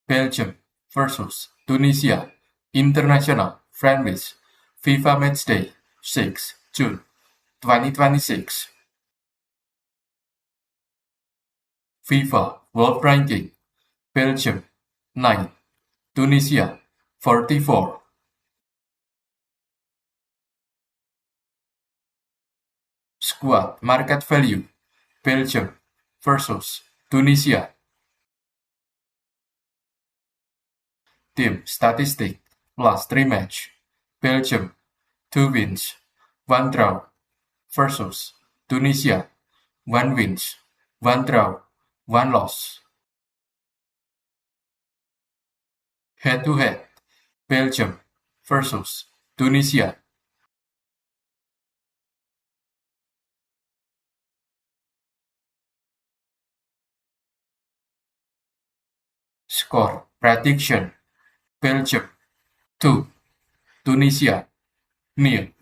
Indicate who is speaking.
Speaker 1: Belgium versus Tunisia International Friendlies FIFA Matchday 6 June 2026. FIFA World Ranking: Belgium 9, Tunisia 44. Squad Market Value: Belgium versus Tunisia. Team Statistic Last 3 match: Belgium 2 wins, 1 draw versus Tunisia 1 wins, 1 draw, 1 loss. Head-to-head: Belgium versus Tunisia. Score prediction: Belgium 2, Tunisia 0.